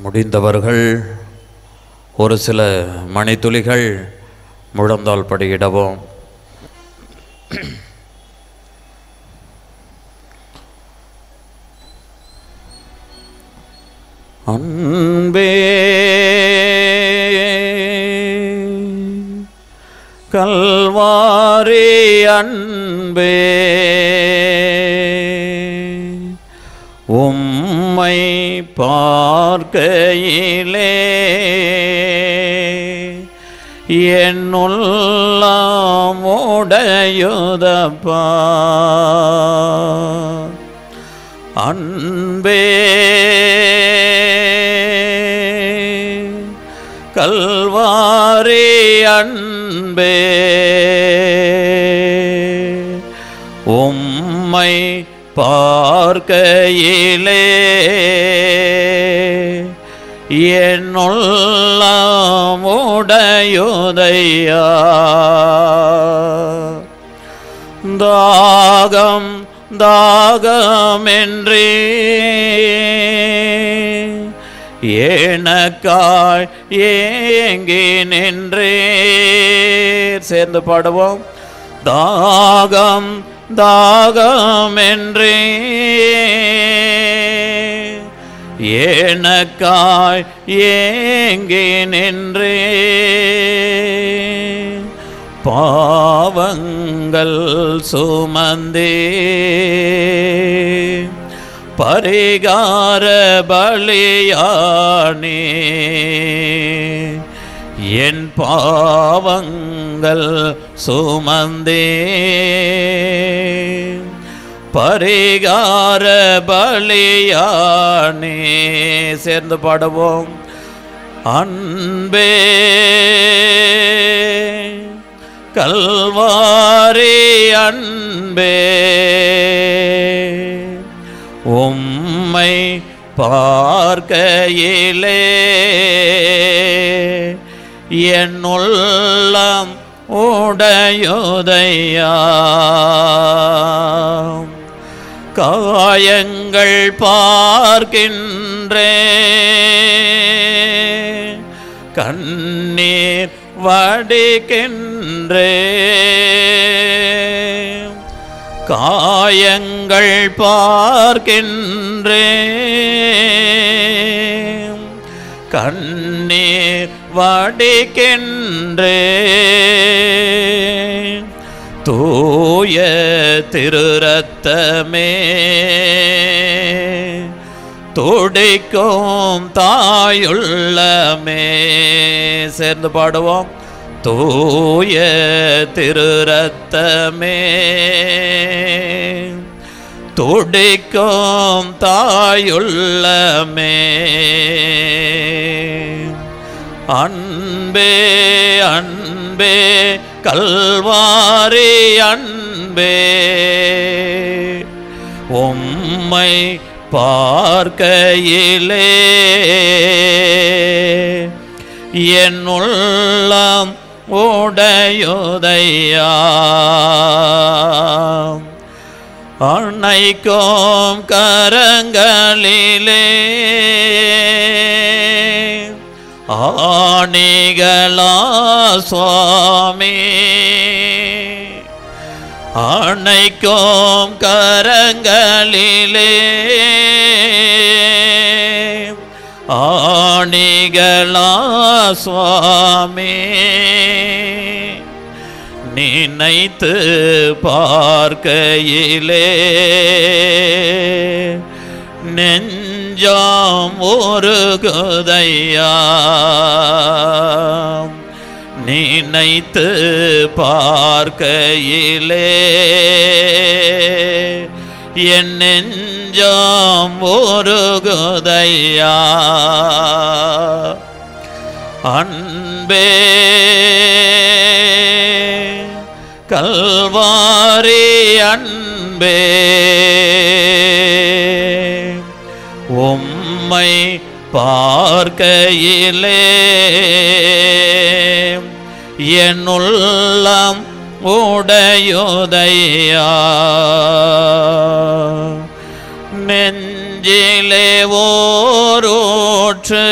முடிந்தவர்கள் ஒரு சில மணித்துளிகள் முழந்தாள் படியிடவும். அன்பே கல்வாரி அன்பே உம்மை பார்க்கையிலே என்னுள்ளம் உடையுதப்பா. அன்பே கல்வாரி அன்பே உம்மை பார்க்கையிலே என்னுள்ளம் உடையுதையா. தாகம் தாகமென்றே எனக்காய் ஏங்கி நின்றே. சேர்ந்து பாடுவோம். தாகம் தாகமென்றே எனக்காய் ஏங்கி நின்றே. பாவங்கள் சுமந்தே பரிகார பலியானே. என் பாவங்கள் சுமந்தே பரிகார பலியானே. சேர்ந்து பாடுவோம். அன்பே கல்வாரி அன்பே உம்மை பார்க்கையிலே என்னுள்ளம் உடையுதையா. காயங்கள் பார்க்கின்றே கண்ணீர் வடிக்கின்றே. காயங்கள் பார்க்கின்றே கண்ணீர் வடிக்கின்றே. தூய திருரத்தமே துடிக்கும் தாயுள்ளமே. சேர்ந்து பாடுவோம். தூய திருரத்தமே துடிக்கும் தாயுள்ளமே. அன்பே அன்பே கல்வாரி அன்பே உம்மை பார்க்கையிலே என்னுள்ளம் உடையுதையா. அணைக்கும் கரங்களிலே ஆணிகளா சுவாமி. அணைக்கும் கரங்களிலே ஆணிகளா சுவாமி. நினைத்து பார்க்கையிலே நெஞ்சம் உருகுதையா. நினைத்து பார்க்கையிலே என் நெஞ்சம் உருகுதையா. அன்பே கல்வாரி அன்பே உம்மை பார்க்கையிலே என்னுள்ளம் உடையுதையா. நெஞ்சிலே ஓரோ ஊற்று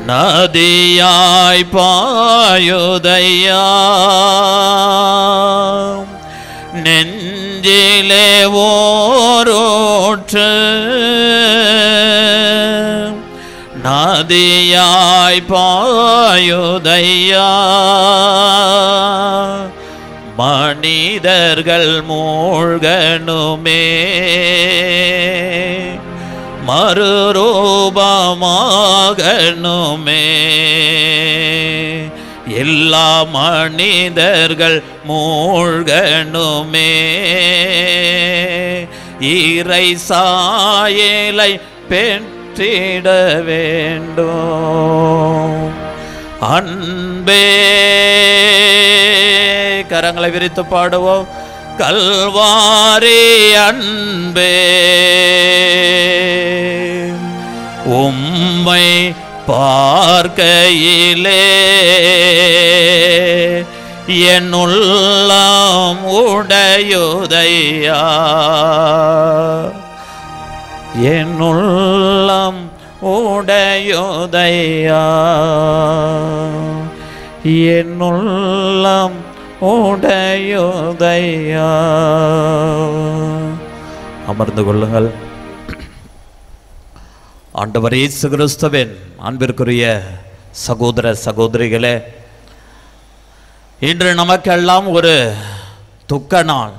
நதியாய் பாயுதையா நெஞ்சிலே ஓரூற்று நதியாய் பாயுதையா மனிதர்கள் மூழ்கணுமே மறுரூபமாகணுமே எல்லா மனிதர்கள் மூழ்கணுமே இறை சாயலை பெற்றிட வேண்டும் அன்பே கரங்களை விரித்து பாடுவோம் கல்வாரி அன்பே உம்மை பார்க்கையிலே என் உள்ளம் உடையுதையா என் உள்ளம் உடையுதையா என் உள்ளம் உடையுதையா. அமர்ந்து கொள்ளுங்கள். ஆண்டவர் இயேசு கிறிஸ்துவின் அன்பிற்குரிய சகோதர சகோதரிகளே, இன்று நமக்கெல்லாம் ஒரு துக்க நாள்.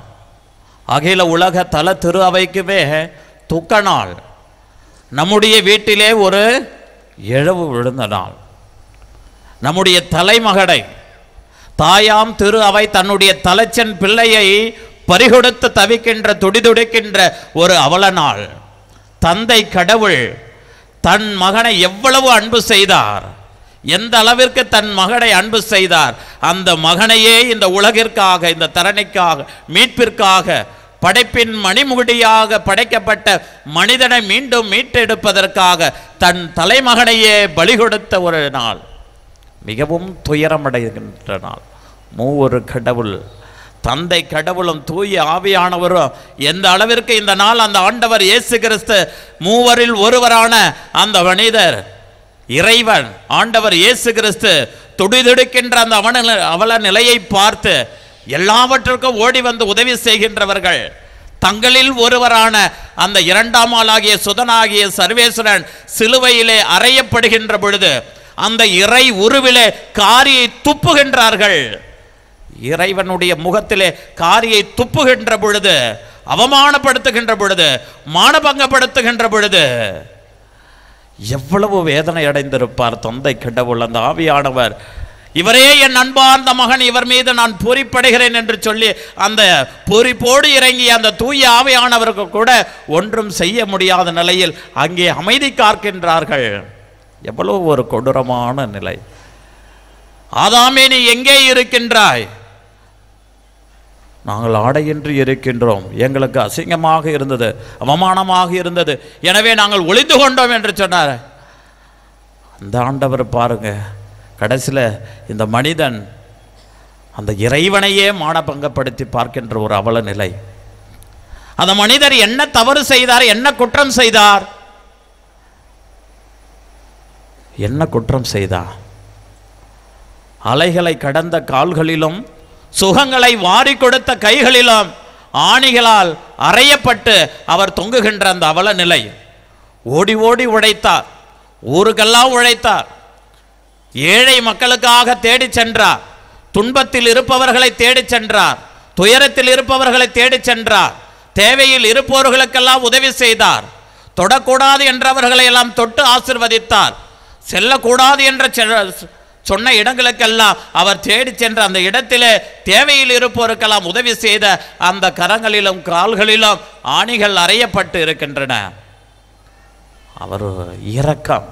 அகில உலக தல திரு அவைக்குமே துக்க நாள். நம்முடைய வீட்டிலே ஒரு இழவு விழுந்த நாள். நம்முடைய தலைமகடை தாயாம் திரு அவை தன்னுடைய தலைச்சன் பிள்ளையை பறிகொடுத்து தவிக்கின்ற துடிதுடிக்கின்ற ஒரு அவல நாள். தந்தை கடவுள் தன் மகனை எவ்வளவு அன்பு செய்தார், எந்த அளவிற்கு தன் மகனை அன்பு செய்தார். அந்த மகனையே இந்த உலகிற்காக, இந்த தரணிக்காக, மீட்பிற்காக, படைப்பின் மணிமுடியாக படைக்கப்பட்ட மனிதனை மீண்டும் மீட்டெடுப்பதற்காக தன் தலைமகனையே பலி கொடுத்த ஒரு நாள். மிகவும் துயரமடைகின்ற நாள். மூவொரு கடவுள், தந்தை கடவுளும் தூய ஆவியானவரும் எந்த அளவிற்கு இந்த நாள் அந்த ஆண்டவர் இயேசு கிறிஸ்து மூவரில் ஒருவரான அந்த மனிதர் இறைவன் ஆண்டவர் இயேசு கிறிஸ்து துடிதுடிக்கின்ற அந்த அவல நிலையை பார்த்து எல்லாவற்றுக்கும் ஓடி வந்து உதவி செய்கின்றவர்கள். தங்களில் ஒருவரான அந்த இரண்டாம் ஆளாகிய சுதனாகிய சர்வேஸ்வரன் சிலுவையிலே அறையப்படுகின்ற பொழுது அந்த இறை உருவிலே காரியை துப்புகின்றார்கள். இறைவனுடைய முகத்திலே காரியை துப்புகின்ற பொழுது, அவமானப்படுத்துகின்ற பொழுது, மானபங்கப்படுத்துகின்ற பொழுது எவ்வளவு வேதனை அடைந்திருப்பார் தந்தை கடவுள், அந்த ஆவியானவர். இவரே என் அன்பார்ந்த மகன், இவர் மீது நான் பொறிப்படுகிறேன் என்று சொல்லி அந்த பொறிப்போடு இறங்கிய அந்த தூய ஆவியானவருக்கு கூட ஒன்றும் செய்ய முடியாத நிலையில் அங்கே அமைதி காக்கின்றார்கள். எவ்வளவு ஒரு கொடூரமான நிலை. ஆதாமே, நீ எங்கே இருக்கின்றாய்? நாங்கள் ஆடையின்றி இருக்கின்றோம், எங்களுக்கு அசிங்கமாக இருந்தது, அவமானமாக இருந்தது, எனவே நாங்கள் ஒளிந்து கொண்டோம் என்று சொன்னார். அந்த ஆண்டவர் பாருங்க, கடைசியில் இந்த மனிதன் அந்த இறைவனையே மானபங்கப்படுத்தி பார்க்கின்ற ஒரு அவல நிலை. அந்த மனிதர் என்ன தவறு செய்தார், என்ன குற்றம் செய்தார்? என்ன குற்றம் செய்தார்? அலைகளை கடந்த கால்களிலும் சுகங்களை வாரி கொடுத்த கைகளிலும் ஆணிகளால் அறையப்பட்டு அவர் தொங்குகின்ற அந்த அவல நிலை. ஓடி ஓடி உழைத்தார், ஊருக்கெல்லாம் உழைத்தார், ஏழை மக்களுக்காக தேடி சென்றார், துன்பத்தில் இருப்பவர்களை தேடி சென்றார், துயரத்தில் இருப்பவர்களை தேடி சென்றார், தேவையில் இருப்பவர்களுக்கெல்லாம் உதவி செய்தார், தொடக்கூடாது என்றவர்களை எல்லாம் தொட்டு ஆசிர்வதித்தார், செல்லக்கூடாது என்ற சொன்ன இடங்களுக்கெல்லாம் அவர் தேடி சென்ற அந்த இடத்திலே தேவையில் இருப்போருக்கெல்லாம் உதவி செய்த அந்த கரங்களிலும் கால்களிலும் ஆணிகள் அறையப்பட்டு இருக்கின்றன. அவர் இரக்கம்,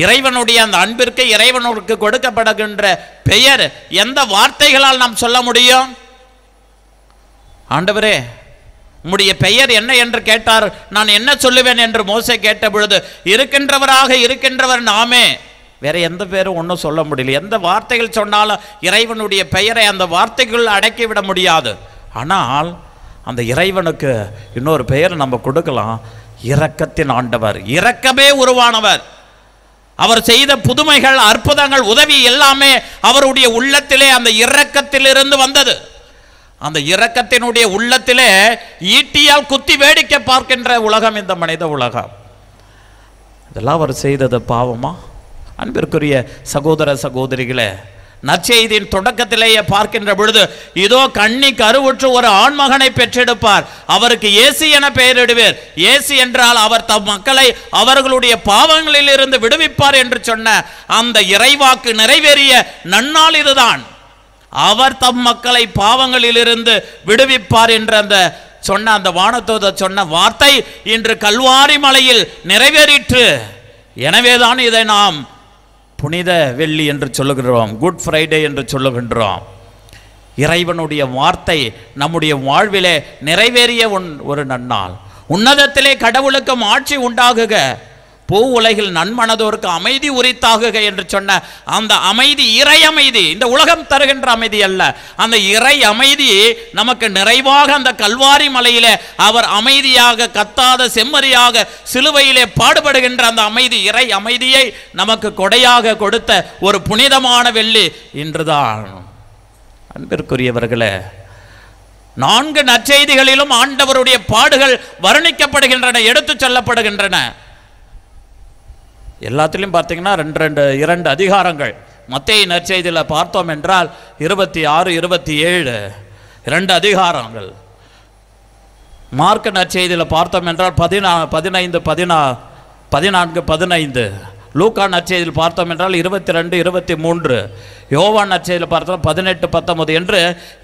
இறைவனுடைய அந்த அன்பிற்கு இறைவனுக்கு கொடுக்கப்படுகின்ற பெயர் எந்த வார்த்தைகளால் நாம் சொல்ல முடியும்? ஆண்டவரே, உம்முடைய பெயர் என்ன என்று கேட்டார். நான் என்ன சொல்லுவேன் என்று மோசே கேட்ட பொழுது, இருக்கின்றவராக இருக்கின்றவர் நாமே, வேற எந்த பேரும் ஒன்றும் சொல்ல முடியல. எந்த வார்த்தைகள் சொன்னாலும் இறைவனுடைய பெயரை அந்த வார்த்தைக்குள் அடக்கிவிட முடியாது. ஆனால் அந்த இறைவனுக்கு இன்னொரு பெயர் நம்ம கொடுக்கலாம், இரக்கத்தின் ஆண்டவர், இரக்கமே உருவானவர். அவர் செய்த புதுமைகள், அற்புதங்கள், உதவி எல்லாமே அவருடைய உள்ளத்திலே அந்த இரக்கத்திலிருந்து வந்தது. அந்த இரக்கத்தினுடைய உள்ளத்திலே ஈட்டியால் குத்தி வேடிக்கை பார்க்கின்ற உலகம் இந்த மனித உலகம். இதெல்லாம் அவர் செய்தது பாவமா? அன்பிற்குரிய சகோதர சகோதரிகளே, நற்செய்தியின் தொடக்கத்திலேயே பார்க்கின்ற பொழுது, இதோ கண்ணி கருவுற்று ஒரு ஆண்மகனை பெற்றெடுப்பார், அவருக்கு இயேசு என பெயரிடுவேர். இயேசு என்றால் அவர் தம் மக்களை அவர்களுடைய பாவங்களில் இருந்து விடுவிப்பார் என்று சொன்ன அந்த இறைவாக்கு நிறைவேறிய நன்னாள் இதுதான். அவர் தம் மக்களை பாவங்களிலிருந்து விடுவிப்பார் என்ற அந்த சொன்ன அந்த வானதூதர் சொன்ன வார்த்தை இன்று கல்வாரி மலையில் நிறைவேறிற்று. எனவேதான் இதை நாம் புனித வெள்ளி என்று சொல்லுகின்றோம், குட் ஃப்ரைடே என்று சொல்லுகின்றோம். இறைவனுடைய வார்த்தை நம்முடைய வாழ்விலே நிறைவேறிய ஒரு நன்னாள். உன்னதத்திலே கடவுளுக்கும் ஆட்சி உண்டாகுக, பூ உலகில் நன்மனதோருக்கு அமைதி உரித்தாகுக என்று சொன்ன அந்த அமைதி இறை அமைதி, இந்த உலகம் தருகின்ற அமைதி அல்ல. அந்த இறை அமைதி நமக்கு நிறைவாக அந்த கல்வாரி மலையிலே அவர் அமைதியாக, கத்தாத செம்மறியாக சிலுவையிலே பாடுபடுகின்ற அந்த அமைதி, இறை அமைதியை நமக்கு கொடையாக கொடுத்த ஒரு புனிதமான வெள்ளி இன்றுதான். அன்பிற்குரியவர்களே, 4 நற்செய்திகளிலும் ஆண்டவருடைய பாடுகள் வர்ணிக்கப்படுகின்றன, எடுத்துச் சொல்லப்படுகின்றன. எல்லாத்திலையும் பார்த்தீங்கன்னா 2 அதிகாரங்கள். மத்தேயு நற்செய்தியில் பார்த்தோம் என்றால் 26, 27 2 அதிகாரங்கள். மார்க் நற்செய்தியில் பார்த்தோம் என்றால் 15, 14, 15. லூக்கா நற்செய்தியில் பார்த்தோம் என்றால் 22, 23. யோவான் நற்செய்தியில் பார்த்தோம் 18, 19 என்று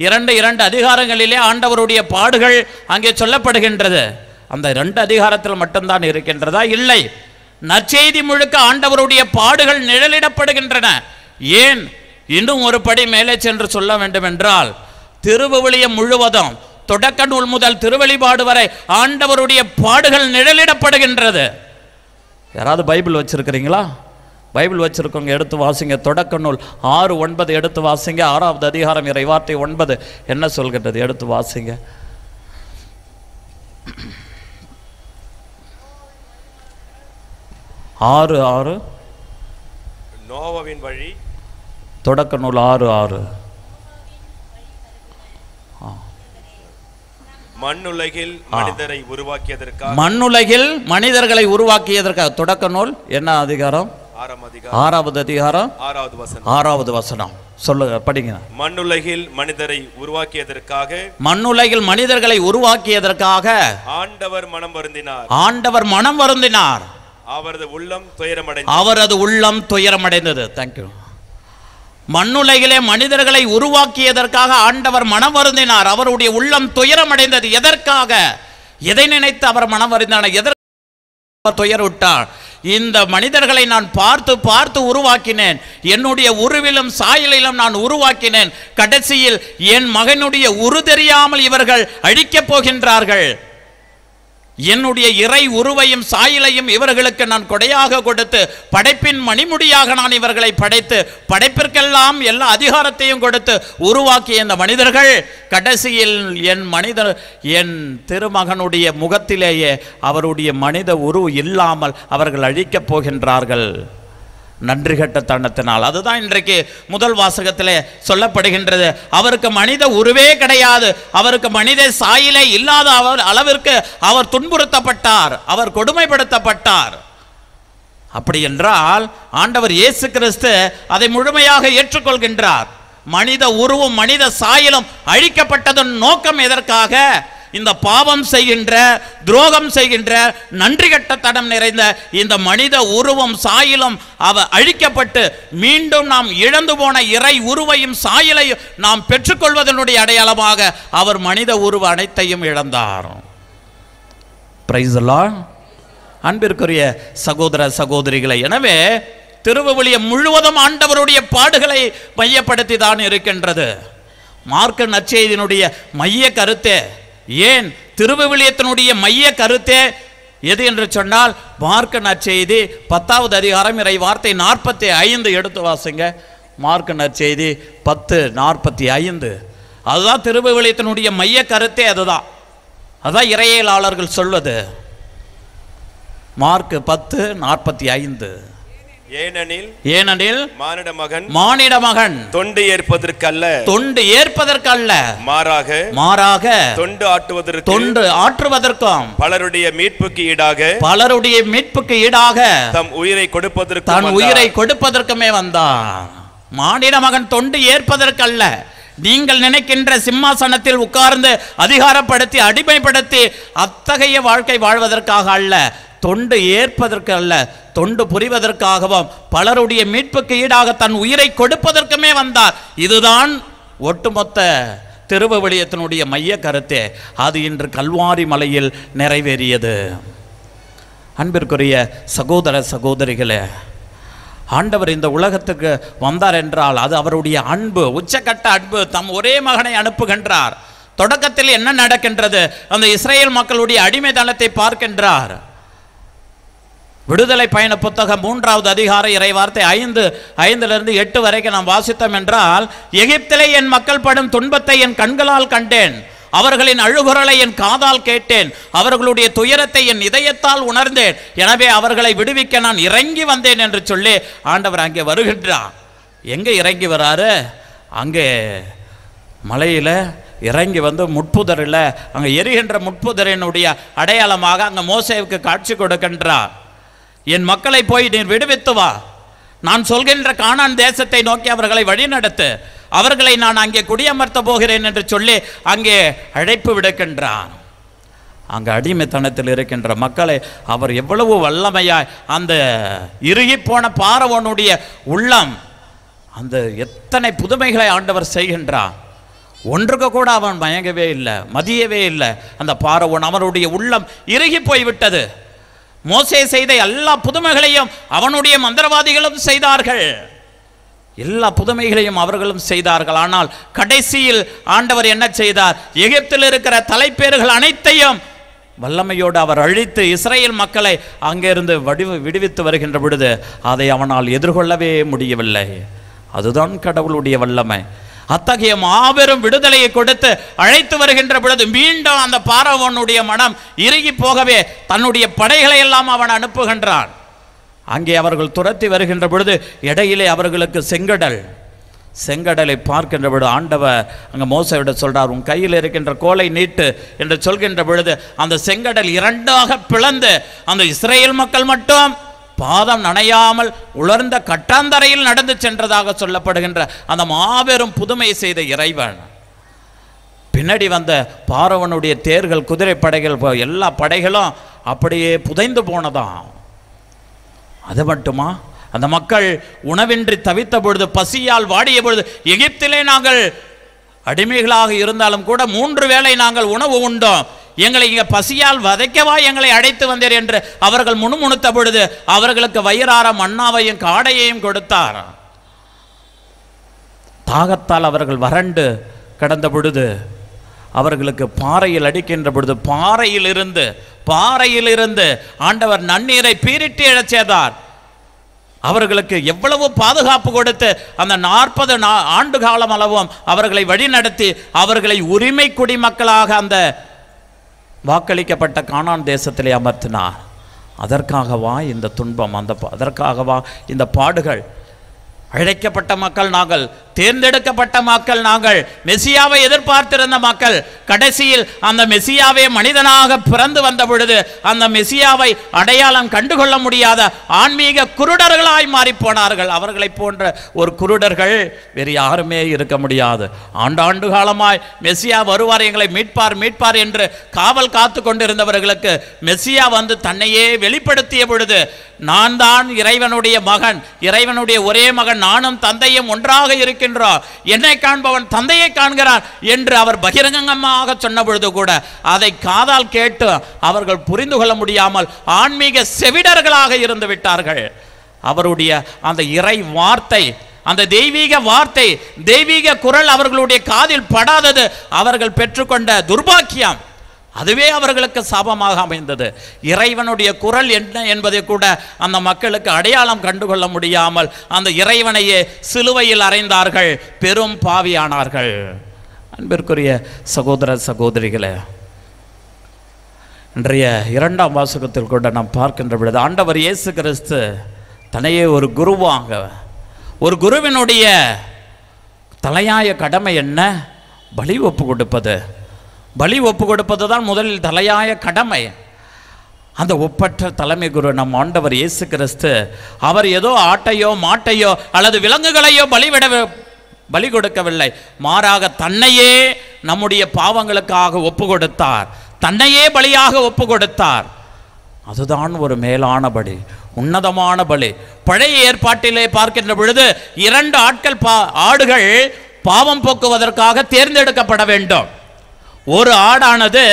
2 அதிகாரங்களிலே ஆண்டவருடைய பாடுகள் அங்கே சொல்லப்படுகின்றது. அந்த 2 அதிகாரத்தில் மட்டும்தான் இருக்கின்றதா? இல்லை, நற்செய்தி முழுக்க ஆண்டவருடைய பாடுகள் நிழலிடப்படுகின்றன. ஏன் இன்னும் ஒரு படி மேலே சென்று சொல்ல வேண்டும் என்றால், திருவிவிலியம் முழுவதும் தொடக்க நூல் முதல் திருவெளிப்பாடு வரை ஆண்டவருடைய பாடுகள் நிழலிடப்படுகின்றது. யாராவது பைபிள் வச்சிருக்கிறீங்களா? பைபிள் வச்சிருக்கவங்க எடுத்து வாசிங்க. தொடக்க நூல் 6, 9 எடுத்து வாசிங்க. 6வது அதிகாரம் இறை வார்த்தை 9 என்ன சொல்கின்றது? எடுத்து வாசிங்க. 6:6 நோவாவின் வழி. தொடக்க நூல் 6:6 மண்ணுலகில் மனிதரை உருவாக்கியதற்காக, மண்ணுலகில் மனிதர்களை உருவாக்கியதற்காக. தொடக்க நூல் என்ன அதிகாரம்? 6வது அதிகாரம் 6வது வசனம் சொல்லுங்க, படிங்க. மண்ணுலகில் மனிதரை உருவாக்கியதற்காக, மண்ணுலகில் மனிதர்களை உருவாக்கியதற்காக ஆண்டவர் மனம் வருந்தினார். ஆண்டவர் மனம் வருந்தினார். அவரது உள்ளம் துயரமடைந்தது. அவரது உள்ளம் துயரமடைந்தது. தேங்க்யூ. மண்ணுலகிலே மனிதர்களை உருவாக்கியதற்காக ஆண்டவர் மனம் வருந்தினார். அவருடைய உள்ளம் துயரமடைந்தது. எதற்காக? எதை நினைத்து அவர் மனம் வருந்தினார்? எதற்காக துயருட்டார்? இந்த மனிதர்களை நான் பார்த்து பார்த்து உருவாக்கினேன், என்னுடைய உருவிலும் சாயலிலும் நான் உருவாக்கினேன். கடைசியில் என் மகனுடைய உரு தெரியாமல் இவர்கள் அழிக்கப் போகின்றார்கள். என்னுடைய இறை உருவையும் சாயலையும் இவர்களுக்கு நான் கொடையாக கொடுத்து, படைப்பின் மணிமுடியாக நான் இவர்களை படைத்து, படைப்பிற்கெல்லாம் எல்லா அதிகாரத்தையும் கொடுத்து உருவாக்கிய இந்த மனிதர்கள் கடைசியில் என் திருமகனுடைய முகத்திலேயே அவருடைய மனித உருவு இல்லாமல் அவர்கள் அழிக்கப் போகின்றார்கள். நன்றி கட்டத்தனத்தினால். அதுதான் இன்றைக்கு முதல் வாசகத்திலே சொல்லப்படுகின்றது. அவருக்கு மனித உருவே கிடையாது, அவருக்கு மனித சாயலே இல்லாத அளவிற்கு அவர் துன்புறுத்தப்பட்டார், அவர் கொடுமைப்படுத்தப்பட்டார். அப்படி என்றால் ஆண்டவர் இயேசு கிறிஸ்து அதை முழுமையாக ஏற்றுக்கொள்கின்றார். மனித உருவும் மனித சாயலும் அழிக்கப்பட்டதன் நோக்கம் எதற்காக? இந்த பாவம் செய்கின்ற, துரோகம் செய்கின்ற, நன்றி கட்டத்தனம் நிறைந்த இந்த மனித உருவம் சாயலும் அழிக்கப்பட்டு மீண்டும் நாம் இழந்து போன இறை உருவையும் சாயலையும் நாம் பெற்றுக்கொள்வதனுடைய அடையாளமாக அவர் மனித உருவ அனைத்தையும் இழந்தார். Praise the Lord. அன்பிற்குரிய சகோதர சகோதரிகளை, எனவே திருவிவிலியம் முழுவதும் ஆண்டவருடைய பாடுகளை மையப்படுத்தி தான் இருக்கின்றது. மார்க்கு நற்செய்தியினுடைய மைய கருத்தே, ஏன் திருவிவிலியத்தினுடைய மைய கருத்தே எது என்று சொன்னால், மார்க்கு நற்செய்தி 10வது அதிகாரம் இறை வார்த்தை 45 எடுத்து வாசிங்க. மார்க்கு நற்செய்தி 10:45. அதுதான் திருவிவிலியத்தினுடைய மைய கருத்தே. அதுதான் இறையியலாளர்கள் சொல்வது. மார்க் 10:45. ஏனெனில் மானிட மகன் தொண்டு ஏற்பதற்கல்ல மாறாக தொண்டு ஆற்றுவதற்கும் பலருடைய மீட்புக்கு ஈடாக தம் உயிரை கொடுப்பதற்குமே வந்தார். மானிட மகன் தொண்டு ஏற்பதற்கல்ல. நீங்கள் நினைக்கின்ற சிம்மாசனத்தில் உட்கார்ந்து அதிகாரப்படுத்தி அடிமைப்படுத்தி அத்தகைய வாழ்க்கை வாழ்வதற்காக அல்ல, தொண்டு ஏற்பதற்கு அல்ல, தொண்டு புரிவதற்காகவும் பலருடைய மீட்புக்கு ஈடாக தன் உயிரை கொடுப்பதற்குமே வந்தார். இதுதான் ஒட்டுமொத்த திருவிவிலியத்தினுடைய மைய கருத்தே. அது இன்று கல்வாரி மலையில் நிறைவேறியது. அன்பிற்குரிய சகோதர சகோதரிகளே, ஆண்டவர் இந்த உலகத்துக்கு வந்தார் என்றால் அது அவருடைய அன்பு, உச்சக்கட்ட அன்பு. தம் ஒரே மகனை அனுப்புகின்றார். தொடக்கத்தில் என்ன நடக்கின்றது? அந்த இஸ்ரேல் மக்களுடைய அடிமைத்தனத்தை பார்க்கின்றார். விடுதலை பயண புத்தகம் 3வது அதிகாரம் இறைவார்த்தை 5:5-8 வரைக்கும் நாம் வாசித்தோம் என்றால், எகிப்திலே என் மக்கள் படும் துன்பத்தை என் கண்களால் கண்டேன், அவர்களின் அழுகுரலை என் காதால் கேட்டேன், அவர்களுடைய துயரத்தை என் இதயத்தால் உணர்ந்தேன், எனவே அவர்களை விடுவிக்க நான் இறங்கி வந்தேன் என்று சொல்லி ஆண்டவர் அங்கே வருகின்றார். எங்கே இறங்கி வராரு? அங்கே மலையில் இறங்கி வந்து முட்புதரில், அங்கே எரிகின்ற முட்புதரினுடைய அடையாளமாக அங்கே மோசேவுக்கு காட்சி கொடுக்கின்றார். என் மக்களை போய் நீர் விடுவித்து வா, நான் சொல்கின்ற கானான் தேசத்தை நோக்கி அவர்களை வழிநடத்து, அவர்களை நான் அங்கே குடியமர்த்த போகிறேன் என்று சொல்லி அங்கே அழைப்பு விடுக்கின்றார். அங்கே அடிமைத்தனத்தில் இருக்கின்ற மக்களை அவர் எவ்வளவு வல்லமையாய் அந்த இறுகிப்போன பார்வோனுடைய உள்ளம், அந்த எத்தனை புதுமைகளை ஆண்டவர் செய்கின்றார். ஒன்றுக்கு கூட அவன் மயங்கவே இல்லை, மதியவே இல்லை. அந்த பார்வோன் அவனுடைய உள்ளம் இறுகி போய்விட்டது. மோசே செய்த எல்லா புதுமைகளையும் அவனுடைய மந்திரவாதிகளும் செய்தார்கள், எல்லா புதுமைகளையும் அவர்களும் செய்தார்கள். ஆனால் கடைசியில் ஆண்டவர் என்ன செய்தார்? எகிப்தில் இருக்கிற தலைப்பேர்கள் அனைத்தையும் வல்லமையோடு அவர் அழித்து இஸ்ரேல் மக்களை அங்கிருந்து விடுவித்து வருகின்ற பொழுது அதை அவனால் எதிர்கொள்ளவே முடியவில்லை. அதுதான் கடவுளுடைய வல்லமை. அத்தகைய மாபெரும் விடுதலையை கொடுத்து அழைத்து வருகின்ற பொழுது மீண்டும் அந்த பார்வோனுடைய மனம் இறுகி போகவே தன்னுடைய படைகளை எல்லாம் அவன் அனுப்புகின்றான். அங்கே அவர்கள் துரத்தி வருகின்ற பொழுது இடையிலே அவர்களுக்கு செங்கடலை பார்க்கின்ற பொழுது ஆண்டவர் அங்கே மோசேவிட சொல்றார், உன் கையில் இருக்கின்ற கோலை நீட்டு என்று சொல்கின்ற பொழுது அந்த செங்கடல் 2ஆக பிளந்து அந்த இஸ்ரேல் மக்கள் மட்டும் பாதம் நனையாமல் உலர்ந்த கட்டாந்தரையில் நடந்து சென்றதாக சொல்லப்படுகின்ற அந்த மாபெரும் புதுமை செய்த இறைவன். பின்னாடி வந்த பார்வோனுடைய தேர்கள், குதிரை படைகள், எல்லா படைகளும் அப்படியே புதைந்து போனதாம். அது மட்டுமா? அந்த மக்கள் உணவின்றி தவித்த பொழுது, பசியால் வாடிய பொழுது, எகிப்திலே நாங்கள் அடிமைகளாக இருந்தாலும் கூட 3 வேளை நாங்கள் உணவு உண்டோம், எங்களை இங்கே பசியால் வதைக்கவா எங்களை அழைத்து வந்தீர் என்று அவர்கள் முணுமுணுத்த பொழுது அவர்களுக்கு வயிறார மன்னாவையும் காடையையும் கொடுத்தார். தாகத்தால் அவர்கள் வறண்டு கடந்த பொழுது அவர்களுக்கு பாறையில் அடிக்கின்ற பொழுது பாறையிலிருந்து ஆண்டவர் நன்னீரை பீரிட்டு எழச் செய்தார். அவர்களுக்கு எவ்வளவு பாதுகாப்பு கொடுத்து அந்த 40 ஆண்டு காலம் அளவும் அவர்களை வழிநடத்தி அவர்களை உரிமை குடிமக்களாக அந்த வாக்களிக்கப்பட்ட கானான் தேசத்திலே அமர்த்தினார். அதற்காகவா இந்த துன்பம்? அதற்காகவா இந்த பாடுகள்? அழைக்கப்பட்ட மக்கள் நாங்கள், தேர்ந்தெடுக்கப்பட்ட மக்கள் நாங்கள், மெசியாவை எதிர்பார்த்திருந்த மக்கள். கடைசியில் அந்த மெசியாவே மனிதனாக பிறந்து வந்த பொழுது அந்த மெசியாவை அடையாளம் கண்டுகொள்ள முடியாத ஆன்மீக குருடர்களாய் மாறி போனார்கள். அவர்களை போன்ற ஒரு குருடர்கள் வேறு யாருமே இருக்க முடியாது. ஆண்டாண்டு காலமாய் மெசியா வருவார், எங்களை மீட்பார் என்று காவல் காத்து கொண்டிருந்தவர்களுக்கு மெசியா வந்து தன்னையே வெளிப்படுத்திய பொழுது, நான் தான் இறைவனுடைய மகன், இறைவனுடைய ஒரே மகன், நானும் தந்தையும் ஒன்றாக இருக்கின்றோம், என்னை காண்பவன் தந்தையை காண்கிறான் என்று அவர் பகிரங்கமாக சொன்ன பொழுது கூட அதை காதால் கேட்டு அவர்கள் புரிந்து கொள்ள முடியாமல் ஆன்மீக செவிடர்களாக இருந்து விட்டார்கள். அவருடைய அந்த இறை வார்த்தை, அந்த தெய்வீக வார்த்தை, தெய்வீக குரல் அவர்களுடைய காதில் படாதது அவர்கள் பெற்றுக்கொண்ட துர்பாக்கியம். அதுவே அவர்களுக்கு சாபமாக அமைந்தது. இறைவனுடைய குரல் என்ன என்பதை கூட அந்த மக்களுக்கு அடையாளம் கண்டுகொள்ள முடியாமல் அந்த இறைவனையே சிலுவையில் அறைந்தார்கள், பெரும் பாவியானார்கள். அன்பிற்குரிய சகோதர சகோதரிகளே, இன்றைய 2ஆம் வாசகத்தில் கூட நாம் பார்க்கின்ற பொழுது ஆண்டவர் இயேசு கிறிஸ்து தன்னையே ஒரு குருவாங்க, ஒரு குருவினுடைய தலையாய கடமை என்ன? பலி ஒப்பு கொடுப்பது. பலி ஒப்பு கொடுப்பது தான் முதலில் தலையாய கடமை. அந்த ஒப்பற்ற தலைமை குரு நம் ஆண்டவர் இயேசு கிறிஸ்து, அவர் ஏதோ ஆட்டையோ மாட்டையோ அல்லது விலங்குகளையோ பலி கொடுக்கவில்லை. மாறாக தன்னையே நம்முடைய பாவங்களுக்காக ஒப்பு கொடுத்தார், தன்னையே பலியாக ஒப்பு கொடுத்தார். அதுதான் ஒரு மேலான பலி, உன்னதமான பலி. பழைய ஏற்பாட்டிலே பார்க்கின்ற பொழுது 2 ஆடுகள் பாவம் போக்குவதற்காக தேர்ந்தெடுக்கப்பட வேண்டும். ஒரு ஆடானது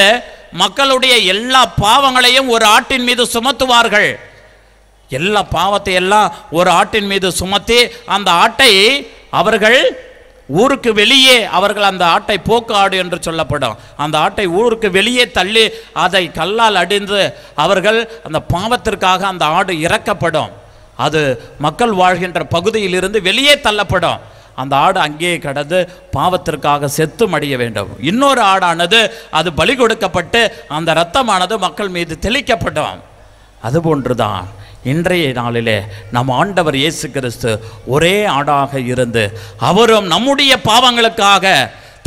மக்களுடைய எல்லா பாவங்களையும் ஒரு ஆட்டின் மீது சுமத்துவார்கள். எல்லா பாவத்தை எல்லாம் ஒரு ஆட்டின் மீது சுமத்தி அந்த ஆட்டை அவர்கள் ஊருக்கு வெளியே, அவர்கள் அந்த ஆட்டை போக்கு ஆடு என்று சொல்லப்படும், அந்த ஆட்டை ஊருக்கு வெளியே தள்ளி அதை கல்லால் அடிந்து அவர்கள் அந்த பாவத்திற்காக அந்த ஆடு இறக்கப்படும். அது மக்கள் வாழ்கின்ற பகுதியிலிருந்து வெளியே தள்ளப்படும். அந்த ஆடு அங்கே கடந்து பாவத்திற்காக செத்து மடிய வேண்டும். இன்னொரு ஆடானது அது பலி கொடுக்கப்பட்டு அந்த இரத்தமானது மக்கள் மீது தெளிக்கப்படும். அதுபோன்றுதான் இன்றைய நாளிலே நம் ஆண்டவர் இயேசு கிறிஸ்து ஒரே ஆடாக இருந்து அவரும் நம்முடைய பாவங்களுக்காக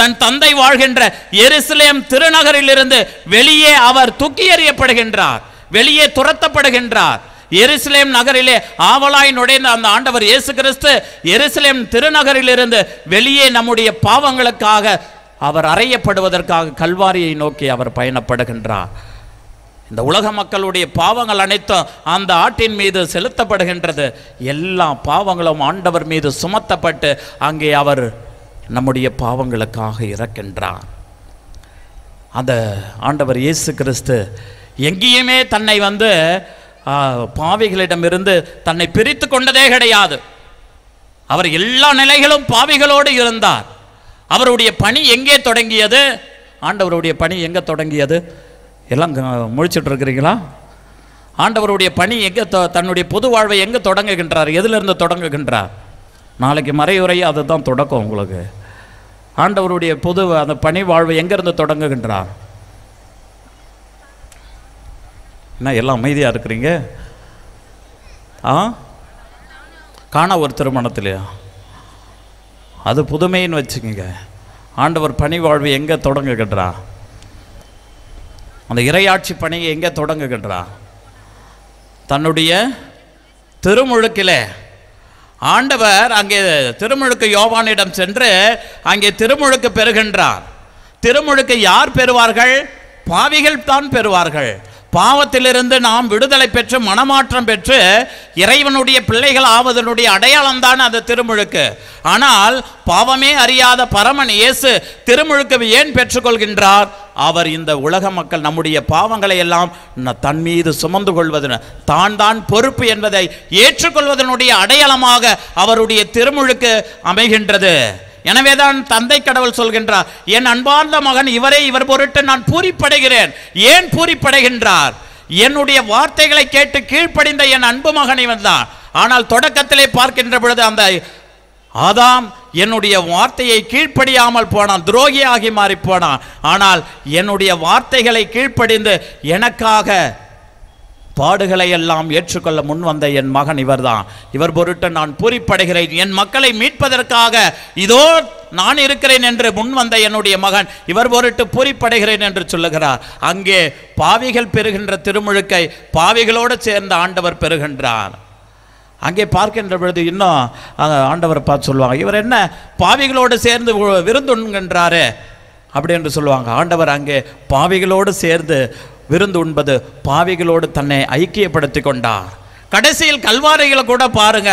தன் தந்தை வாழ்கின்ற எருசலேம் திருநகரிலிருந்து வெளியே அவர் தூக்கி எறியப்படுகின்றார், வெளியே துரத்தப்படுகின்றார். எருசலேம் நகரிலே ஆவலாய் நுழைந்த அந்த ஆண்டவர் இயேசு கிறிஸ்து எருசலேம் திருநகரிலிருந்து வெளியே நம்முடைய பாவங்களுக்காக அவர் அறையப்படுவதற்காக கல்வாரியை நோக்கி அவர் பயணப்படுகின்றார். இந்த உலக மக்களுடைய பாவங்கள் அனைத்தும் அந்த ஆட்டின் மீது செலுத்தப்படுகின்றது. எல்லா பாவங்களும் ஆண்டவர் மீது சுமத்தப்பட்டு அங்கே அவர் நம்முடைய பாவங்களுக்காக இறக்கின்றார். அந்த ஆண்டவர் இயேசு கிறிஸ்து எங்கேயுமே தன்னை பாவிகளிடமிருந்து தன்னை பிரித்து கொண்டதே கிடையாது. அவர் எல்லா நிலைகளும் பாவிகளோடு இருந்தார். அவருடைய பணி எங்கே தொடங்கியது? ஆண்டவருடைய பணி எங்கே தொடங்கியது? எல்லாம் முழிச்சிட்டு இருக்கிறீங்களா? ஆண்டவருடைய பணி எங்கே, தன்னுடைய பொது வாழ்வை எங்கே தொடங்குகின்றார்? எதிலிருந்து தொடங்குகின்றார்? நாளைக்கு மறையுறை அதுதான் தொடக்கம் உங்களுக்கு. ஆண்டவருடைய பொது அந்த பணி வாழ்வை எங்கேருந்து தொடங்குகின்றார்? என்ன எல்லாம் அமைதியாக இருக்கிறீங்க? காண ஒரு திருமணத்திலையா? அது புதுமைன்னு வச்சுக்கோங்க. ஆண்டவர் பணி வாழ்வு எங்கே தொடங்குகின்றா? அந்த இறையாட்சி பணியை எங்கே தொடங்குகின்றா? தன்னுடைய திருமுழுக்கிலே ஆண்டவர் அங்கே திருமுழுக்கு யோவானிடம் சென்று அங்கே திருமுழுக்கு பெறுகின்றார். திருமுழுக்கு யார் பெறுவார்கள்? பாவிகள் தான் பெறுவார்கள். பாவத்திலிருந்து நாம் விடுதலை பெற்று மனமாற்றம் பெற்று இறைவனுடைய பிள்ளைகள் ஆவதனுடைய அடையாளம் தான் அது திருமுழுக்கு. ஆனால் பாவமே அறியாத பரமன் இயேசு திருமுழுக்கு ஏன் பெற்றுக்கொள்கின்றார்? அவர் இந்த உலக மக்கள் நம்முடைய பாவங்களை எல்லாம் தன் மீது சுமந்து கொள்வதன் தான் பொறுப்பு என்பதை ஏற்றுக்கொள்வதனுடைய அடையாளமாக அவருடைய திருமுழுக்கு அமைகின்றது. எனவேதான் தந்தை கடவுள் சொல்கின்றார், என் அன்பார்ந்த மகன் இவரே, இவர் பொருட்டு நான் பூரிப்படைகிறேன். ஏன் பூரிப்படைகின்றார்? என்னுடைய வார்த்தைகளை கேட்டு கீழ்ப்படிந்த என் அன்பு மகன் இவன் தான். ஆனால் தொடக்கத்திலே பார்க்கின்ற பொழுது அந்த ஆதாம் என்னுடைய வார்த்தையை கீழ்ப்படியாமல் போனான், துரோகியாகி மாறி போனான். ஆனால் என்னுடைய வார்த்தைகளை கீழ்ப்படிந்து எனக்காக பாடுகளை எல்லாம் ஏற்றுக்கொள்ள முன் வந்த என் மகன் இவர்தான். இவர் பொருட்டு நான் பூரிப்படைகிறேன். என் மக்களை மீட்பதற்காக இதோ நான் இருக்கிறேன் என்று முன் வந்த என்னுடைய மகன் இவர் பொருட்டு பூரிப்படைகிறேன் என்று சொல்லுகிறார். அங்கே பாவிகள் பெறுகின்ற திருமுழுக்கை பாவிகளோடு சேர்ந்த ஆண்டவர் பெறுகின்றார். அங்கே பார்க்கின்ற பொழுது இன்னும் ஆண்டவரை பார்த்து சொல்லுவாங்க, இவர் என்ன பாவிகளோடு சேர்ந்து விருந்துண்கின்றாரு அப்படி என்று சொல்லுவாங்க. ஆண்டவர் அங்கே பாவிகளோடு சேர்ந்து விருந்து உண்பது, பாவிகளோடு தன்னை ஐக்கியப்படுத்தி கொண்டார். கடைசியில் கல்வாரிகளை கூட பாருங்க,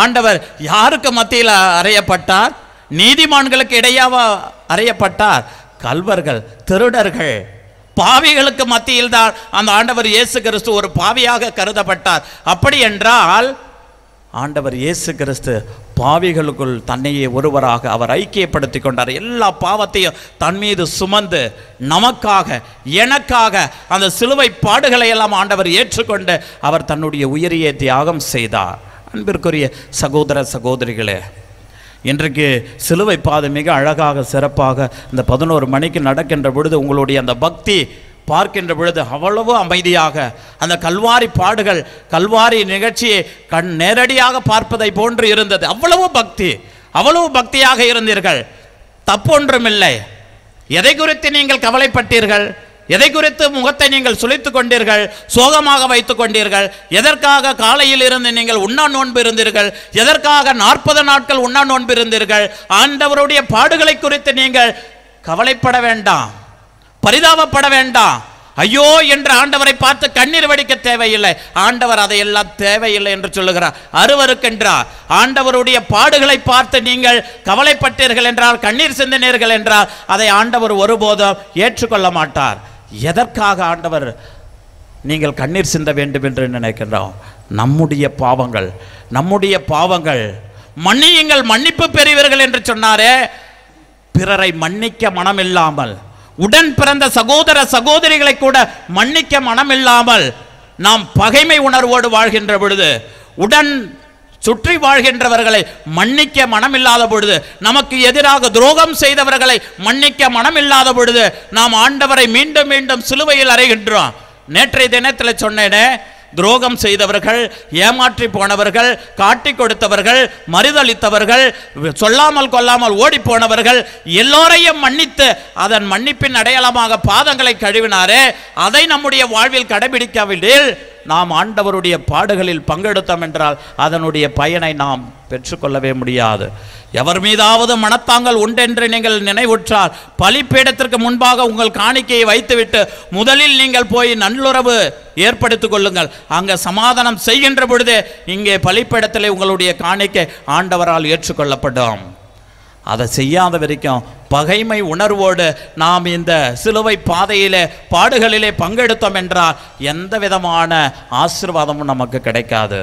ஆண்டவர் யாருக்கு மத்தியில் அறையப்பட்டார்? நீதிமான்களுக்கு இடையாவா அறையப்பட்டார்? கல்வர்கள், திருடர்கள், பாவிகளுக்கு மத்தியில் தான் அந்த ஆண்டவர் இயேசு கிறிஸ்து ஒரு பாவியாக கருதப்பட்டார். அப்படி என்றால் ஆண்டவர் இயேசு கிறிஸ்து பாவிகளுக்குள் தன்னையே ஒருவராக அவர் ஐக்கியப்படுத்தி கொண்டார். எல்லா பாவத்தையும் தன் மீது சுமந்து நமக்காக எனக்காக அந்த சிலுவை பாடுகளை எல்லாம் ஆண்டவர் ஏற்றுக்கொண்டு அவர் தன்னுடைய உயிரையே தியாகம் செய்தார். அன்பிற்குரிய சகோதர சகோதரிகளே, இன்றைக்கு சிலுவை பாதை மிக அழகாக சிறப்பாக இந்த 11 மணிக்கு நடக்கின்ற பொழுது உங்களுடைய அந்த பக்தி பார்க்கின்ற பொழுது அவ்வளவு அமைதியாக அந்த கல்வாரி பாடுகள், கல்வாரி நிகழ்ச்சியை நேரடியாக பார்ப்பதை போன்று இருந்தது. அவ்வளவு பக்தி, அவ்வளவு பக்தியாக இருந்தீர்கள். தப்பொன்றுமில்லை. எதை குறித்து நீங்கள் கவலைப்பட்டீர்கள்? எதை குறித்து முகத்தை நீங்கள் சுளித்துக் கொண்டீர்கள், சோகமாக வைத்துக் கொண்டீர்கள்? எதற்காக காலையில் இருந்து நீங்கள் உண்ணா நோன்பு இருந்தீர்கள்? எதற்காக 40 நாட்கள் உண்ணா நோன்பு இருந்தீர்கள்? ஆண்டவருடைய பாடுகளை குறித்து நீங்கள் கவலைப்பட வேண்டாம், பரிதாபப்பட வேண்டாம். ஐயோ என்று ஆண்டவரை பார்த்து கண்ணீர் வடிக்க தேவையில்லை. ஆண்டவர் அதையெல்லாம் தேவையில்லை என்று சொல்லுகிறார். அருவருக்கின்றார். ஆண்டவருடைய பாடுகளை பார்த்து நீங்கள் கவலைப்பட்டீர்கள் என்றால், கண்ணீர் சிந்தினீர்கள் என்றால், அதை ஆண்டவர் ஒருபோதும் ஏற்றுக்கொள்ள மாட்டார். எதற்காக ஆண்டவர் நீங்கள் கண்ணீர் சிந்த வேண்டும் என்று நினைக்கின்றோம்? நம்முடைய பாவங்கள் மன்னியுங்கள், மன்னிப்பு பெறுவீர்கள் என்று சொன்னாரே. பிறரை மன்னிக்க மனமில்லாமல், உடன் பிறந்த சகோதர சகோதரிகளை கூட மன்னிக்க மனமில்லாமல் நாம் பகைமை உணர்வோடு வாழ்கின்ற பொழுது, உடன் சுற்றி வாழ்கின்றவர்களை மன்னிக்க மனமில்லாத பொழுது, நமக்கு எதிராக துரோகம் செய்தவர்களை மன்னிக்க மனமில்லாத பொழுது, நாம் ஆண்டவரை மீண்டும் மீண்டும் சிலுவையில் அறைகின்றோம். நேற்றைய தினத்தில் சொன்னேனே, துரோகம் செய்தவர்கள், ஏமாற்றி போனவர்கள், காட்டி கொடுத்தவர்கள், மறுதளித்தவர்கள், சொல்லாமல் கொள்ளாமல் ஓடி போனவர்கள் எல்லோரையும் மன்னித்து அதன் மன்னிப்பின் அடையாளமாக பாதங்களை கழுவினாரே. அதை நம்முடைய வாழ்வில் கடைபிடிக்காவிடில் நாம் ஆண்டவருடைய பாடுகளில் பங்கெடுத்தோம் என்றால் அதனுடைய பயனை நாம் பெற்றுக்கொள்ளவே முடியாது. எவர் மீதாவது மனத்தாங்கள் உண்டென்று நீங்கள் நினைவுற்றால், பலிப்பீடத்திற்கு முன்பாக உங்கள் காணிக்கையை வைத்துவிட்டு முதலில் நீங்கள் போய் நல்லுறவு ஏற்படுத்திக் கொள்ளுங்கள். அங்கே சமாதானம் செய்கின்ற பொழுதே இங்கே பலிப்பீடத்திலே உங்களுடைய காணிக்கை ஆண்டவரால் ஏற்றுக்கொள்ளப்படும். அதை செய்யாத வரைக்கும் பகைமை உணர்வோடு நாம் இந்த சிலுவை பாதையிலே பாடுகளிலே பங்கெடுத்தோம் என்றால் எந்த விதமான ஆசீர்வாதமும் நமக்கு கிடைக்காது.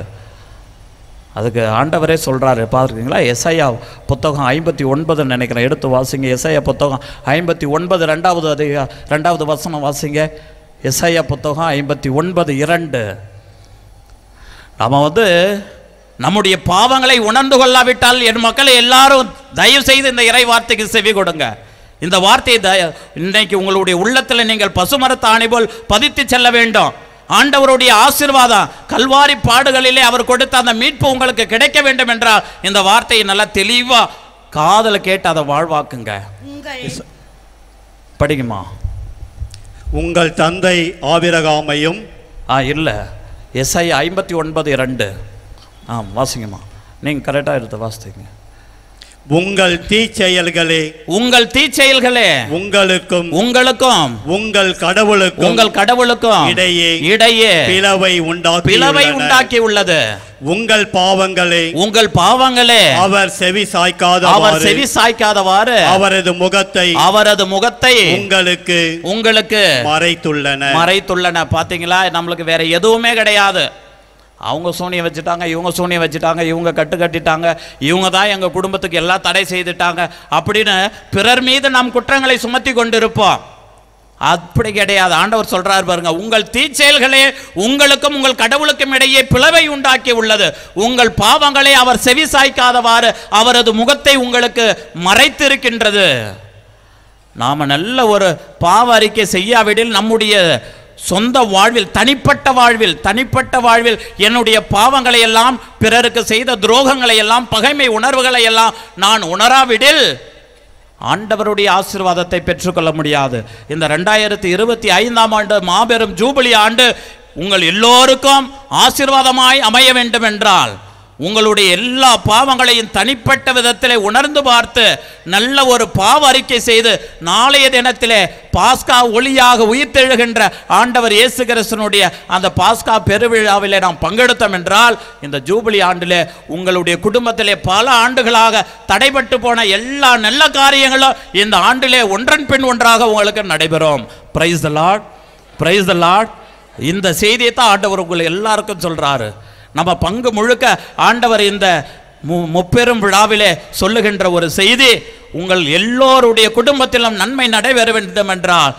அதுக்கு ஆண்டவரே சொல்கிறாரு, பார்த்துருக்கீங்களா? எசாயா புத்தகம் 59 நினைக்கிறேன், எடுத்து வாசிங்க. எசாயா புத்தகம் 59 2வது வசனம் வாசிங்க. எசாயா புத்தகம் 59:2. நாம் நம்முடைய பாவங்களை உணர்ந்து கொள்ளாவிட்டால், என் மக்களை எல்லாரும் தயவு செய்து இந்த இறை வார்த்தைக்கு செவி கொடுங்க. இந்த வார்த்தையை இன்னைக்கு உங்களுடைய உள்ளத்தில் நீங்கள் பசுமரத்தாணி போல் பதித்து செல்ல வேண்டும். ஆண்டவருடைய ஆசீர்வாதம் கல்வாரி பாடுகளிலே அவர் கொடுத்த அந்த மீட்பு உங்களுக்கு கிடைக்க வேண்டும் என்றால் இந்த வார்த்தையை நல்லா தெளிவா காதல கேட்டு அதை வாழ்வாக்குங்க. படிக்குமா? உங்கள் தந்தை ஆபிரகாமையும் இல்லை, எசாயா 59:2. வாசிங்கம்மா, நீங்கள் கரெக்டாக எடுத்து வாசிங்க. உங்கள் தீச்செயல்களே உங்களுக்கும் உங்கள் கடவுளுக்கும் இடையே பிளவை உண்டாக்கி உள்ளது. உங்கள் பாவங்களே அவர் செவி சாய்க்காதவாறு அவரது முகத்தை உங்களுக்கு மறைத்துள்ளன. பாத்தீங்களா? நம்மளுக்கு வேற எதுவுமே கிடையாது. அவங்க சூனியம் வச்சுட்டாங்க, இவங்க சூனியம் வச்சுட்டாங்க, இவங்க கட்டிட்டாங்க, இவங்க தான் எங்கள் குடும்பத்துக்கு எல்லாம் தடை செய்துட்டாங்க அப்படின்னு பிறர் மீது நாம் குற்றங்களை சுமத்தி கொண்டிருப்போம். அப்படி கிடையாது. ஆண்டவர் சொல்றார் பாருங்க, உங்கள் தீச்செயல்களே உங்களுக்கும் உங்கள் கடவுளுக்கும் இடையே பிளவை உண்டாக்கி உள்ளது. உங்கள் பாவங்களை அவர் செவி சாய்க்காதவாறு அவரது முகத்தை உங்களுக்கு மறைத்திருக்கின்றது. நாம நல்ல ஒரு பாவ அறிக்கை செய்யாவிடில் நம்முடைய சொந்த வாழ்வில், தனிப்பட்ட வாழ்வில் என்னுடைய பாவங்களை எல்லாம், பிறருக்கு செய்த துரோகங்களை எல்லாம், பகைமை உணர்வுகளை எல்லாம் நான் உணராவிடில் ஆண்டவருடைய ஆசீர்வாதத்தை பெற்றுக்கொள்ள முடியாது. இந்த 2025ஆம் ஆண்டு மாபெரும் ஜூபிலி ஆண்டு உங்கள் எல்லோருக்கும் ஆசீர்வாதமாய் அமைய வேண்டும் என்றால் உங்களுடைய எல்லா பாவங்களையும் தனிப்பட்ட விதத்திலே உணர்ந்து பார்த்து நல்ல ஒரு பாவ அறிக்கை செய்து நாளைய தினத்திலே பாஸ்கா ஒளியாக உயிர்த்தெழுகின்ற ஆண்டவர் இயேசு கிறிஸ்துவினுடைய அந்த பாஸ்கா பெருவிழாவிலே நாம் பங்கெடுத்தோம் என்றால் இந்த ஜூபிலி ஆண்டிலே உங்களுடைய குடும்பத்திலே பல ஆண்டுகளாக தடைபட்டு போன எல்லா நல்ல காரியங்களும் இந்த ஆண்டிலே ஒன்றன் பின் ஒன்றாக உங்களுக்கு நடைபெறும். Praise the Lord, praise the Lord. இந்த செய்தியை தான் ஆண்டவர் உங்களுக்கு எல்லாருக்கும் சொல்றாரு. நம்ம பங்கு முழுக்க ஆண்டவர் இந்த முப்பெரும் விழாவிலே சொல்லுகின்ற ஒரு செய்தி, உங்கள் எல்லோருடைய குடும்பத்திலும் நன்மை நடைபெற வேண்டும் என்றால்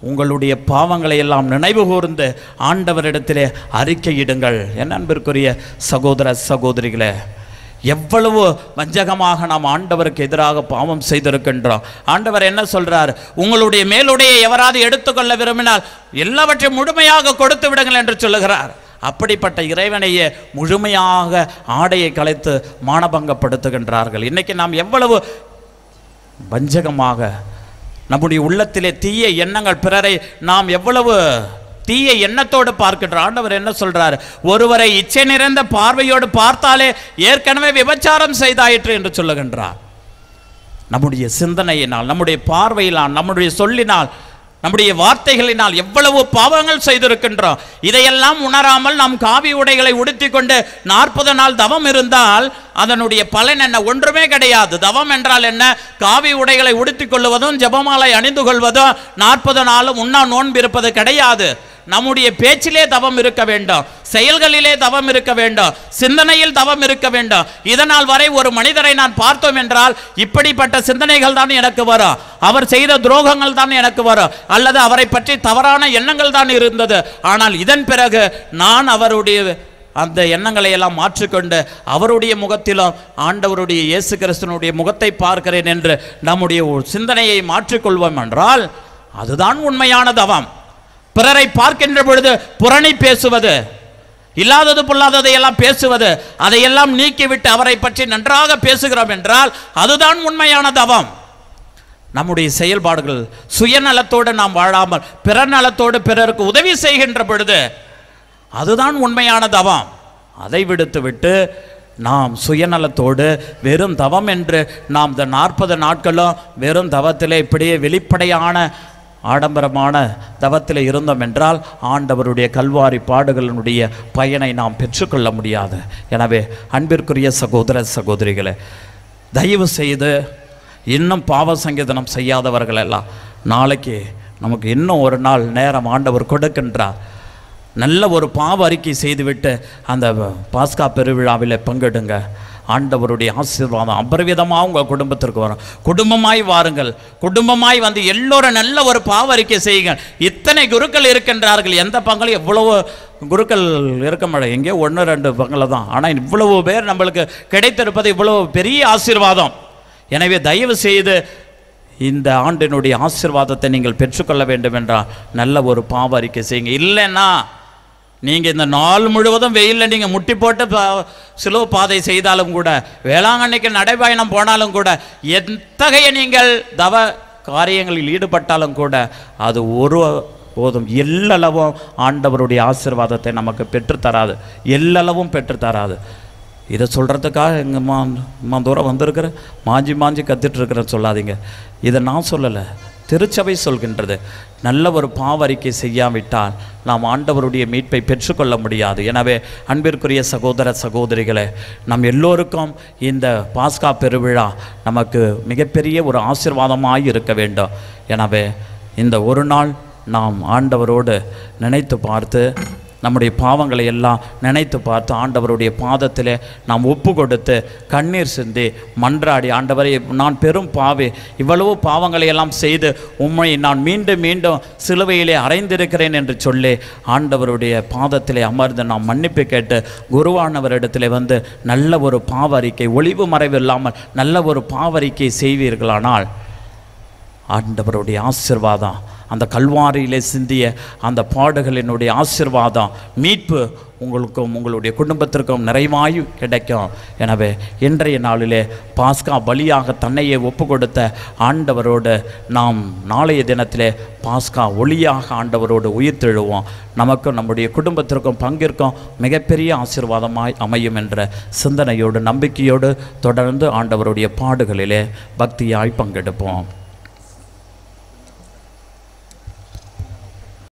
உங்களுடைய பாவங்களை எல்லாம் நினைவு கூர்ந்து ஆண்டவரிடத்திலே அறிக்கையிடுங்கள். என் அன்பிற்குரிய சகோதர சகோதரிகளே, எவ்வளவு வஞ்சகமாக நாம் ஆண்டவருக்கு எதிராக பாவம் செய்திருக்கின்றோம். ஆண்டவர் என்ன சொல்றார்? உங்களுடைய மேலுடையை எவராது எடுத்துக்கொள்ள விரும்பினால் எல்லாவற்றையும் முழுமையாக கொடுத்து விடுங்கள் என்று சொல்லுகிறார். அப்படிப்பட்ட இறைவனையே முழுமையாக ஆடையை கலைத்து மானபங்கப்படுத்துகின்றார்கள். இன்னைக்கு நாம் எவ்வளவு வஞ்சகமாக நம்முடைய உள்ளத்திலே தீய எண்ணங்கள், பிறரை நாம் எவ்வளவு தீய எண்ணத்தோடு பார்க்கின்ற ஆண்டவர் என்ன சொல்றார்? ஒருவரை இச்சை நிறைந்த பார்வையோடு பார்த்தாலே ஏற்கனவே விபச்சாரம் செய்தாயிற்று என்று சொல்லுகின்றார். நம்முடைய சிந்தனையினால், நம்முடைய பார்வையினால், நம்முடைய சொல்லினால், நம்முடைய வார்த்தைகளினால் எவ்வளவு பாவங்கள் செய்திருக்கின்றோம். இதையெல்லாம் உணராமல் நாம் காவி உடைகளை உடுத்தி கொண்டு 40 நாள் தவம் இருந்தால் அதனுடைய பலன் என்ன? ஒன்றுமே கிடையாது. தவம் என்றால் என்ன? காவி உடைகளை உடுத்திக் கொள்வதும் ஜெபமாலை அணிந்து கொள்வதும் 40 நாளும் உண்ணா நோன்பு இருப்பது கிடையாது. நம்முடைய பேச்சிலே தவம் இருக்க வேண்டும், செயல்களிலே தவம் இருக்க வேண்டும், சிந்தனையில் தவம் இருக்க வேண்டும். இதனால் வரை ஒரு மனிதரை நான் பார்த்தோம் என்றால் இப்படிப்பட்ட சிந்தனைகள் தான் எனக்கு வரும், அவர் செய்த துரோகங்கள் தான் எனக்கு வரும், அல்லது அவரை பற்றி தவறான எண்ணங்கள் தான் இருந்தது. ஆனால் இதன் பிறகு நான் அவருடைய அந்த எண்ணங்களை எல்லாம் மாற்றிக்கொண்டு அவருடைய முகத்திலும் ஆண்டவருடைய இயேசு கிறிஸ்துவினுடைய முகத்தை பார்க்கிறேன் என்று நம்முடைய சிந்தனையை மாற்றிக்கொள்வோம் என்றால் அதுதான் உண்மையான தவம். பிறரை பார்க்கின்ற பொழுது புரணி பேசுவது, இல்லாதது பொல்லாததை எல்லாம் பேசுவது, அதையெல்லாம் நீக்கிவிட்டு அவரை பற்றி நன்றாக பேசுகிறோம் என்றால் அதுதான் உண்மையான தவம். நம்முடைய செயல்பாடுகள் சுயநலத்தோடு நாம் வாழாமல் பிற நலத்தோடு பிறருக்கு உதவி செய்கின்ற பொழுது அதுதான் உண்மையான தவம். அதை விடுத்துவிட்டு நாம் சுயநலத்தோடு வெறும் தவம் என்று நாம் இந்த 40 நாட்களும் வெறும் தவத்திலே இப்படியே வெளிப்படையான ஆடம்பரமான தவத்தில் இருந்தோம் என்றால் ஆண்டவருடைய கல்வாரி பாடுகளினுடைய பயனை நாம் பெற்றுக்கொள்ள முடியாது. எனவே அன்பிற்குரிய சகோதர சகோதரிகளே, தயவு செய்து இன்னும் பாவ சங்கீதனம் செய்யாதவர்கள் எல்லாம் நாளைக்கு நமக்கு இன்னும் ஒரு நாள் நேரம் ஆண்டவர் கொடுக்கின்றார். நல்ல ஒரு பாவ அறிக்கை செய்துவிட்டு அந்த பாஸ்கா பெருவிழாவில் பங்கெடுங்க. ஆண்டவருடைய ஆசீர்வாதம் அபரிவிதமாக உங்கள் குடும்பத்திற்கு வரும். குடும்பமாய் வாருங்கள், குடும்பமாய் வந்து எல்லோரும் நல்ல ஒரு பாவ அறிக்கை செய்யுங்கள். இத்தனை குருக்கள் இருக்கின்றார்கள், எந்த பங்களும் எவ்வளவு குருக்கள் இருக்க மாட்டேன், எங்கேயோ 1-2 பங்களை தான். ஆனால் இவ்வளவு பேர் நம்மளுக்கு கிடைத்திருப்பது இவ்வளவு பெரிய ஆசீர்வாதம். எனவே தயவு செய்து இந்த ஆண்டினுடைய ஆசீர்வாதத்தை நீங்கள் பெற்றுக்கொள்ள வேண்டும் என்றால் நல்ல ஒரு பாவ அறிக்கை செய்யுங்க. இல்லைன்னா நீங்கள் இந்த நாள் முழுவதும் வெயிலில் நீங்கள் முட்டி போட்டு சிலுவ பாதை செய்தாலும் கூட, வேளாங்கண்ணிக்கு நடைபயணம் போனாலும் கூட, எத்தகைய நீங்கள் தவ காரியங்களில் ஈடுபட்டாலும் கூட அது ஒரு போதும் எல்லளவும் ஆண்டவருடைய ஆசீர்வாதத்தை நமக்கு பெற்றுத்தராது, எல்லளவும் பெற்றுத்தராது. இதை சொல்கிறதுக்காக எங்கம்மா தூரம் வந்திருக்கிற மாஞ்சி கற்றுட்ருக்கிறேன்னு சொல்லாதீங்க. இதை நான் சொல்லலை, திருச்சபை சொல்கின்றது. நல்ல ஒரு பாவறிக்கை செய்யாவிட்டால் நாம் ஆண்டவருடைய மீட்பை பெற்றுக்கொள்ள முடியாது. எனவே அன்பிற்குரிய சகோதர சகோதரிகளே, நம் எல்லோருக்கும் இந்த பாஸ்கா பெருவிழா நமக்கு மிகப்பெரிய ஒரு ஆசீர்வாதமாய் இருக்க வேண்டும். எனவே இந்த ஒரு நாள் நாம் ஆண்டவரோடு நினைத்து பார்த்து, நம்முடைய பாவங்களை எல்லாம் நினைத்து பார்த்து ஆண்டவருடைய பாதத்திலே நாம் ஒப்பு கொடுத்து கண்ணீர் சிந்தி மன்றாடி, ஆண்டவரை நான் பெரும் பாவி, இவ்வளவு பாவங்களை எல்லாம் செய்து உம்மை நான் மீண்டும் மீண்டும் சிலுவையிலே அறைந்திருக்கிறேன் என்று சொல்லி ஆண்டவருடைய பாதத்திலே அமர்ந்து நாம் மன்னிப்பு கேட்டு குருவானவரிடத்திலே வந்து நல்ல ஒரு பாவறிக்கை, ஒளிவு மறைவு இல்லாமல் நல்ல ஒரு பாவறிக்கை செய்வீர்களானால் ஆண்டவருடைய ஆசீர்வாதம், அந்த கல்வாரியிலே சிந்திய அந்த பாடுகளினுடைய ஆசீர்வாதம், மீட்பு உங்களுக்கும் உங்களுடைய குடும்பத்திற்கும் நிறைவாய் கிடைக்கும். எனவே இன்றைய நாளிலே பாஸ்கா பலியாக தன்னையே ஒப்பு கொடுத்த ஆண்டவரோடு நாம் நாளைய தினத்திலே பாஸ்கா ஒளியாக ஆண்டவரோடு உயிர்த்தெழுவோம். நமக்கும் நம்முடைய குடும்பத்திற்கும் பங்கிற்கும் மிகப்பெரிய ஆசீர்வாதமாய் அமையும் என்ற சிந்தனையோடு நம்பிக்கையோடு தொடர்ந்து ஆண்டவருடைய பாடுகளிலே பக்தியாய் பங்கெடுப்போம்.